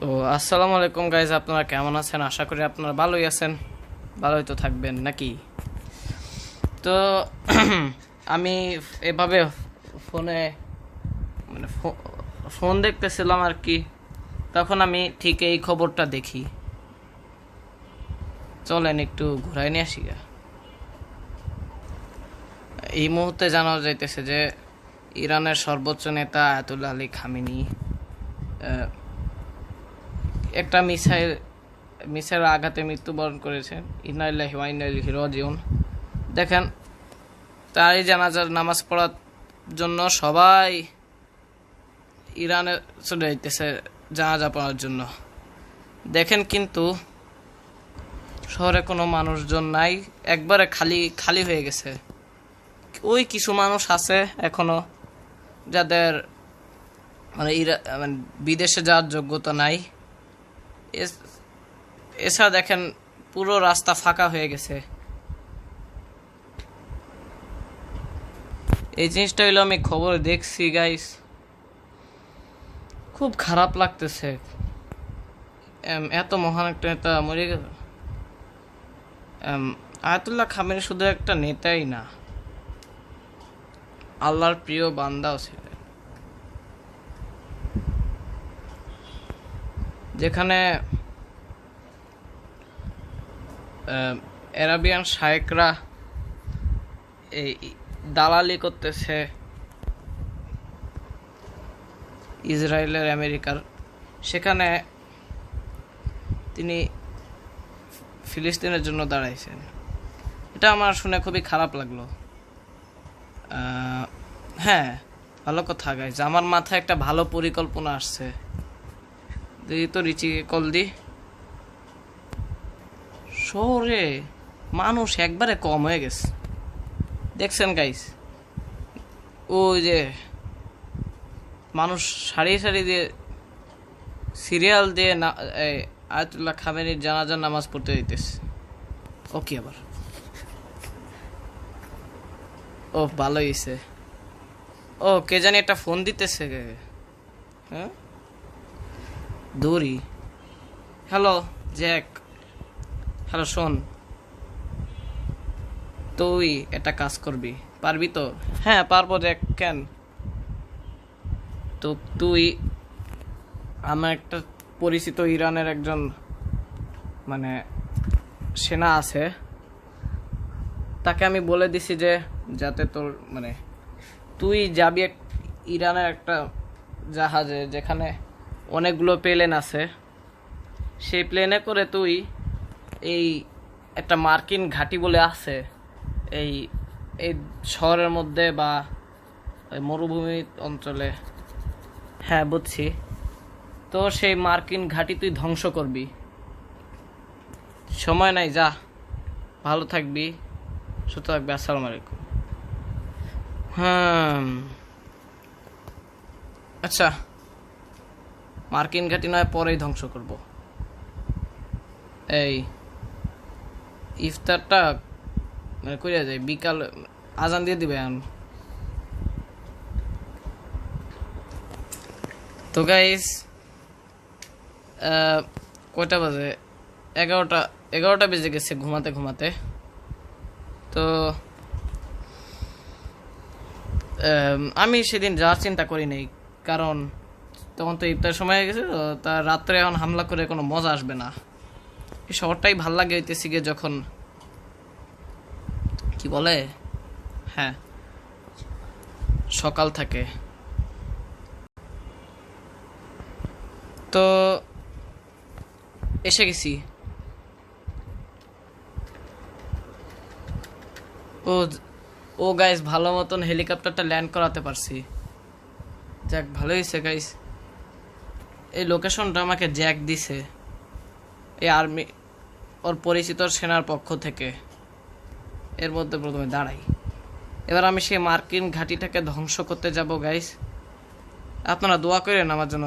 তো আসসালামু আলাইকুম গাইজ, আপনারা কেমন আছেন? আশা করি আপনারা ভালোই আছেন, ভালোই তো থাকবেন নাকি? তো আমি এভাবে ফোনে মানে ফোন দেখতেছিলাম আর কি, তখন আমি ঠিক এই খবরটা দেখি। চলেন একটু ঘুরাই নিয়ে আসি গা। এই মুহূর্তে জানা যাইতেছে যে ইরানের সর্বোচ্চ নেতা আয়াতুল্লাহ আলী খামেনি একটা মিসাইল আঘাতে মৃত্যুবরণ করেছেন। ইন্না লিল্লাহি ওয়া ইন্না ইলাইহি রাজিউন। দেখেন, তারই জানাজার নামাজ পড়ার জন্য সবাই ইরানে চলে যাইতেছে জানাজা পড়ার জন্য। দেখেন, কিন্তু শহরে কোনো মানুষজন নাই, একবারে খালি খালি হয়ে গেছে। ওই কিছু মানুষ আছে এখনো যাদের মানে বিদেশে যাওয়ার যোগ্যতা নাই। এছাড়া দেখেন পুরো রাস্তা ফাঁকা হয়ে গেছে। এই জিনিসটা হইলো আমি খবরে দেখছি গাইস, খুব খারাপ লাগতেছে। এত মহান একটা নেতা মরে গেল। আয়াতুল্লাহ খামেনি শুধু একটা নেতাই না, আল্লাহর প্রিয় বান্দাও ছিলেন। যেখানে আরাবিয়ান শায়েকরা এই দালালি করতেছে ইসরায়েলের, আমেরিকার, সেখানে তিনি ফিলিস্তিনের জন্য দাঁড়াইছেন। এটা আমার শুনে খুবই খারাপ লাগলো। হ্যাঁ, ভালো কথা গাইজ, আমার মাথায় একটা ভালো পরিকল্পনা আসছে। দিই তো রিচি কল দি। শহরে মানুষ একবারে কম হয়ে গেছে, দেখছেন গাইস? ওই যে মানুষ সারি সারি দিয়ে সিরিয়াল দিয়ে না আয়াতুল্লাহ খামেনির জানাজার নামাজ পড়তে দিতেছে। ও কি আবার, ও ভালো হয়েছে। ও কে জানি একটা ফোন দিতেছে। হ্যাঁ, দৌড়ি। হ্যালো জ্যাক, হ্যালো শোন, তুই একটা কাজ করবি, পারবি তো? হ্যাঁ পারবো জ্যাক, কেন? তো তুই, আমার একটা পরিচিত ইরানের একজন মানে সেনা আছে, তাকে আমি বলে দিছি যে যাতে তোর মানে তুই যাবি ইরানের একটা জাহাজে যেখানে অনেকগুলো প্লেন আছে, সেই প্লেনে করে তুই এই একটা মার্কিন ঘাঁটি বলে আছে এই এই শহরের মধ্যে বা মরুভূমি অঞ্চলে। হ্যাঁ বুঝছি। তো সেই মার্কিন ঘাঁটি তুই ধ্বংস করবি। সময় নাই, যা, ভালো থাকবি, সুস্থ থাকবি। আসসালামু আলাইকুম। হ্যাঁ, আচ্ছা, মার্কিন ঘাঁটি নয় পরেই ধ্বংস করব। এই ইফতারটা মানে কইরা যায় বিকাল, আজান দিয়ে দিবে এখন। তো গাইস, কয়টা বাজে? 11টা বেজে গেছে ঘুমাতে ঘুমাতে। তো আমি সেদিন যাওয়ার চিন্তা করি নাই, কারণ তখন তো ইফতার সময় হয়ে গেছে। তো তার রাত্রে এখন হামলা করে কোনো মজা আসবে না। এই শহরটাই ভাল লাগে হইতেছি গিয়ে যখন কি বলে, হ্যাঁ, সকাল থাকে। তো এসে গেছি। ও ও গাইস, ভালো মতন হেলিকপ্টারটা ল্যান্ড করাতে পারছি। যাক, ভালো হয়েছে গাইস। এই লোকেশনটা আমাকে জ্যাক দিছে, এই আর্মি, ওর পরিচিত সেনার পক্ষ থেকে। এর মধ্যে প্রথমে দাঁড়াই। এবার আমি সেই মার্কিন ঘাঁটিটাকে ধ্বংস করতে যাব গাইস। আপনারা দোয়া করেন আমার জন্য,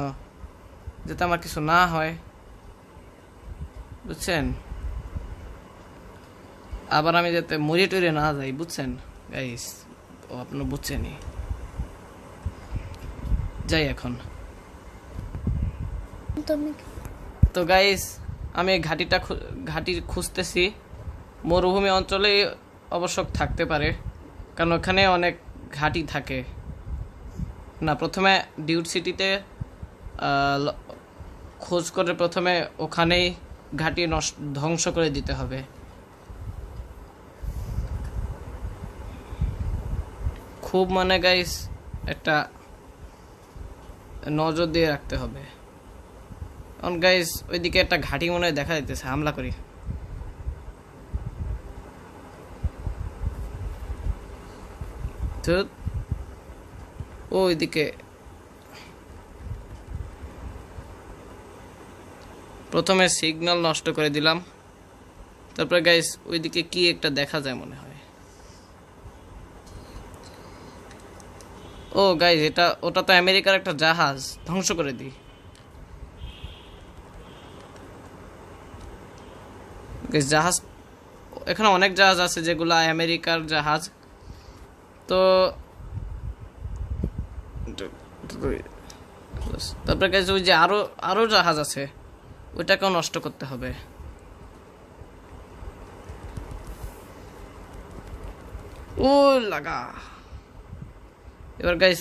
যাতে আমার কিছু না হয়, বুঝছেন? আবার আমি যাতে মরে টরে না যাই, বুঝছেন গাইস? ও আপনারা বুঝছেনই। যাই এখন। তুমি তো গাইস আমি ঘাঁটি খুঁজতেছি। মরুভূমি অঞ্চলে অবশ্য থাকতে পারে, কারণ ওখানে অনেক ঘাঁটি থাকে না। প্রথমে ডিউট সিটিতে খোঁজ করে প্রথমে ওখানেই ঘাঁটি ধ্বংস করে দিতে হবে। খুব মানে গাইস একটা নজর দিয়ে রাখতে হবে। কারণ গাইস ওইদিকে একটা ঘাঁটি মনে হয় দেখা যাইতেছে, হামলা করি। তো ওইদিকে প্রথমে সিগন্যাল নষ্ট করে দিলাম, তারপরে গাইস ওইদিকে কি একটা দেখা যায় মনে হয়। ও গাইস ওটা তো আমেরিকার একটা জাহাজ, ধ্বংস করে দিই। জাহাজ এখানে অনেক জাহাজ আছে যেগুলো আমেরিকার জাহাজ। তো তারপরে গাইস ওই যে আরো জাহাজ আছে, ওইটাকেও নষ্ট করতে হবে। ও লাগা। এবার গাইস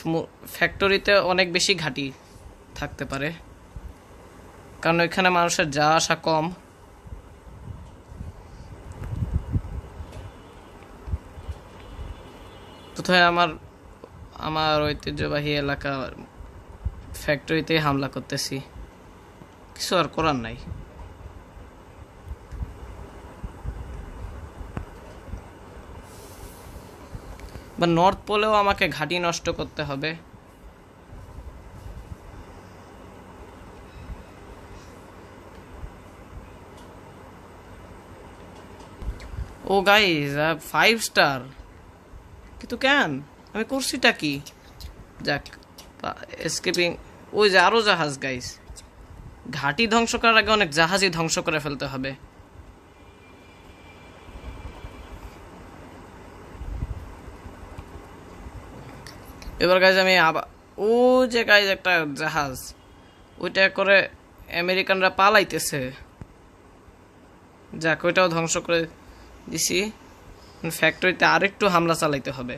ফ্যাক্টরিতে অনেক বেশি ঘাঁটি থাকতে পারে, কারণ এখানে মানুষের যাওয়া আসা কম। প্রথমে আমার ঐতিহ্যবাহী এলাকা ফ্যাক্টরিতে হামলা করতেছি, কিছু আর করার নাই। বা নর্থ পোলেও আমাকে ঘাঁটি নষ্ট করতে হবে। ও গাইস 5 স্টার, কিন্তু কেন আমি করছিটা কি? যাক, এসকেপিং। ওই যে আরো জাহাজ গাইস, ঘাঁটি ধ্বংস করার আগে অনেক জাহাজই ধ্বংস করে ফেলতে হবে। এবার গাইজ আমি আবার ও যে গাইজ একটা জাহাজ, ওইটা করে আমেরিকানরা পালাইতেছে। যাক, ওইটাও ধ্বংস করে দিছি। ফ্যাক্টরিতে আরেকটু হামলা চালাইতে হবে।